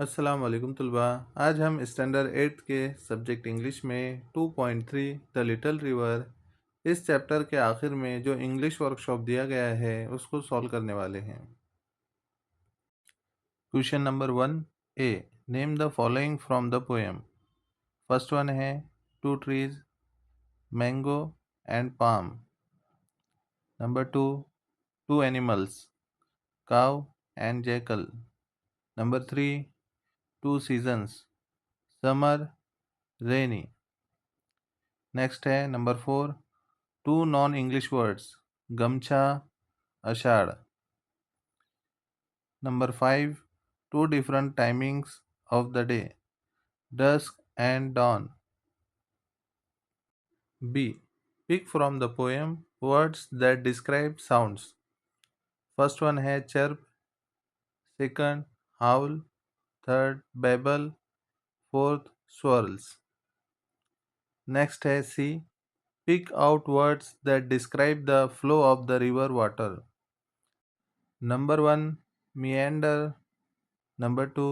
अस्सलाम वालेकुम तलबा। आज हम स्टैंडर्ड 8 के सब्जेक्ट इंग्लिश में 2.3 द लिटिल रिवर इस चैप्टर के आखिर में जो इंग्लिश वर्कशॉप दिया गया है उसको सॉल्व करने वाले हैं। Question number 1 A, name the following from the poem. First one है two trees, mango and palm. Number 2 two animals, cow and jackal. Number 3 two seasons, summer, rainy. Next है number 4 two non English words, gamcha, Ashadh. Number 5 two different timings of the day, dusk and dawn. B, pick from the poem words that describe sounds. First one है chirp, second howl, third babble, fourth swirls. Next है C, pick out words that describe the flow of the river water. Number 1 meander, number 2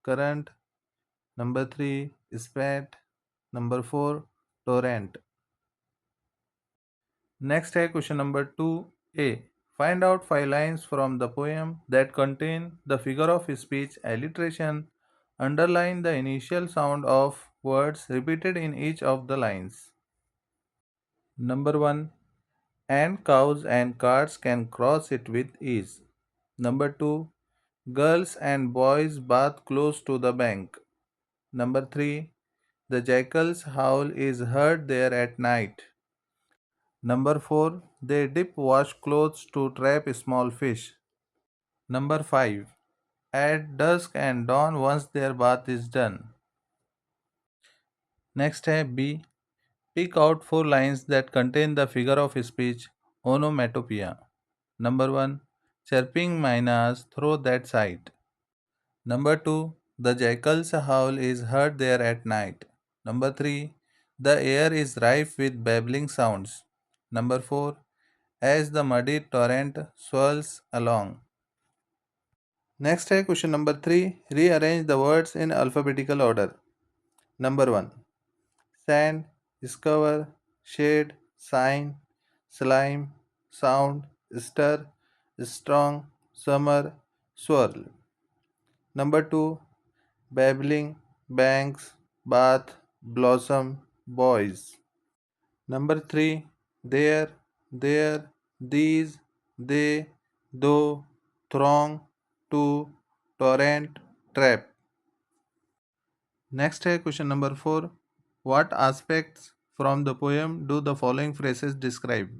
current, number 3 spat, number 4 torrent. Next है question number 2a. Find out 5 lines from the poem that contain the figure of speech alliteration. Underline the initial sound of words repeated in each of the lines. Number 1, and cows and carts can cross it with ease. Number 2, girls and boys bath close to the bank. Number 3, the jackal's howl is heard there at night. Number 4, they dip wash clothes to trap small fish. Number 5, at dusk and dawn once their bath is done. Next है B. Pick out 4 lines that contain the figure of speech onomatopoeia. Number 1, chirping mynas through that sight. Number 2, the jackal's howl is heard there at night. Number 3, the air is rife with babbling sounds. Number 4, as the muddy torrent swirls along. Next है question number 3. Rearrange the words in alphabetical order. Number 1, sand, discover, shade, sign, slime, sound, stir, strong, summer, swirl. Number 2, babbling, banks, bath, blossom, boys. Number 3, there, these, they, though, throng, to, torrent, trap. Next है question number 4. What aspects from the poem do the following phrases describe?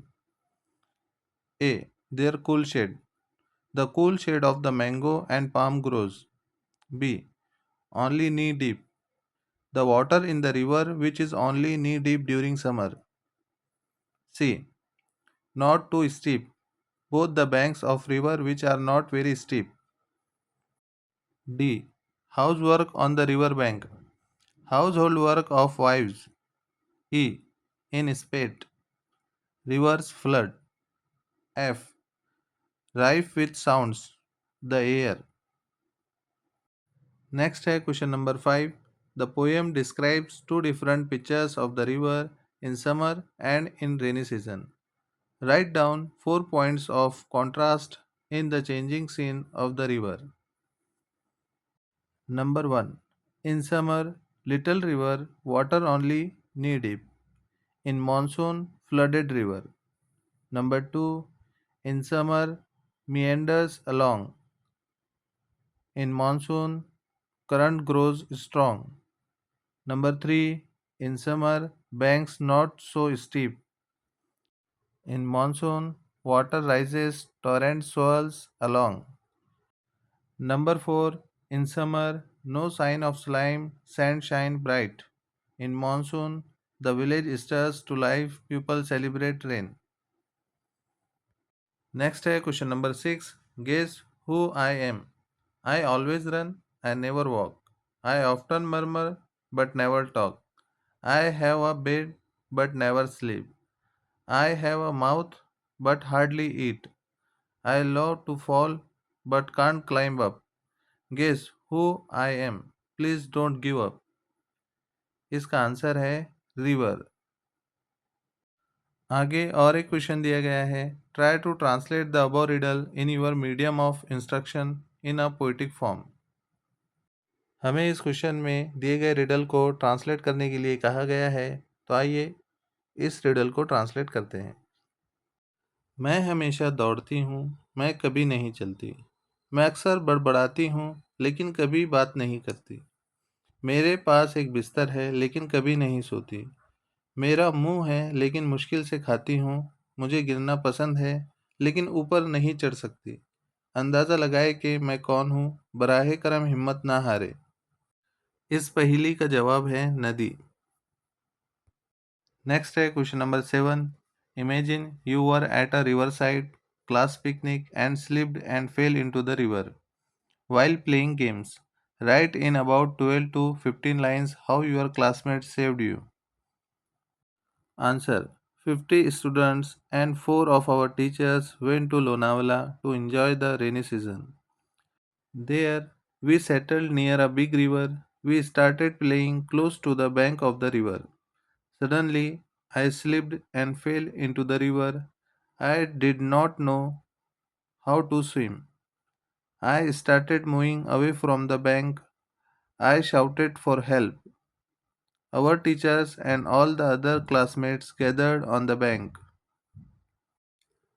A, their cool shade. The cool shade of the mango and palm grows. B, only knee deep. The water in the river which is only knee deep during summer. C, not too steep. Both the banks of river which are not very steep. D, housework on the river bank. Household work of wives. E, in spate. Rivers flood. F, rife with sounds. The air. Next है question number 5. The poem describes 2 different pictures of the river in summer and in rainy season. Write down 4 points of contrast in the changing scene of the river. Number 1. In summer, little river, water only knee deep. In monsoon, flooded river. Number 2. In summer, meanders along. In monsoon, current grows strong. Number 3. In summer, banks not so steep. In monsoon, water rises, torrent swirls along. Number 4. In summer, no sign of slime, sand shine bright. In monsoon, the village stirs to life, people celebrate rain. Next है question number 6. Guess who I am. I always run, I never walk. I often murmur, but never talk. I have a bed, but never sleep. I have a mouth, but hardly eat. I love to fall, but can't climb up. Guess who I am, please don't give up. इसका answer है river. आगे और एक question दिया गया है, try to translate the above riddle in your medium of instruction in a poetic form. हमें इस क्वेश्चन में दिए गए रिडल को ट्रांसलेट करने के लिए कहा गया है, तो आइए इस रिडल को ट्रांसलेट करते हैं। मैं हमेशा दौड़ती हूँ, मैं कभी नहीं चलती। मैं अक्सर बड़बड़ाती हूँ, लेकिन कभी बात नहीं करती। मेरे पास एक बिस्तर है, लेकिन कभी नहीं सोती। मेरा मुंह है, लेकिन मुश्किल से खाती हूँ। मुझे गिरना पसंद है, लेकिन ऊपर नहीं चढ़ सकती। अंदाज़ा लगाए कि मैं कौन हूँ, बराहे करम हिम्मत ना हारे। इस पहेली का जवाब है नदी। नेक्स्ट है question number 7। Imagine you were at a river side class picnic and slipped and fail into the river while playing games. Write in about 12 to 15 lines how your classmates saved you. Answer: 50 students and 4 of our teachers went to Lonavala to enjoy the rainy season. There, we settled near a big river. We started playing close to the bank of the river. Suddenly, I slipped and fell into the river. I did not know how to swim. I started moving away from the bank. I shouted for help. Our teachers and all the other classmates gathered on the bank.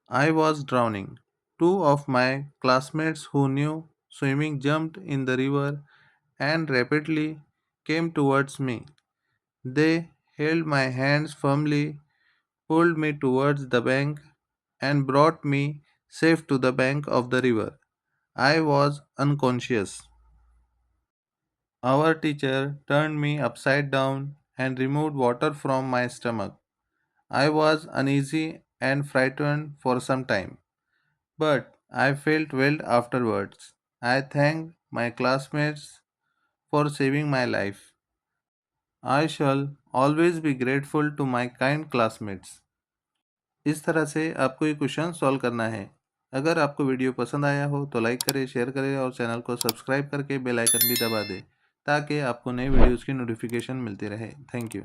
I was drowning. Two of my classmates who knew swimming jumped in the river and rapidly came towards me. They held my hands firmly, pulled me towards the bank, and brought me safe to the bank of the river. I was unconscious. Our teacher turned me upside down and removed water from my stomach. I was uneasy and frightened for some time, but I felt well afterwards. I thanked my classmates for saving my life. I shall always be grateful to my kind classmates. इस तरह से आपको ये question solve करना है। अगर आपको video पसंद आया हो तो लाइक करें, शेयर करें और चैनल को सब्सक्राइब करके बेल आइकन भी दबा दें ताकि आपको नए वीडियोज़ की नोटिफिकेशन मिलती रहे। Thank you.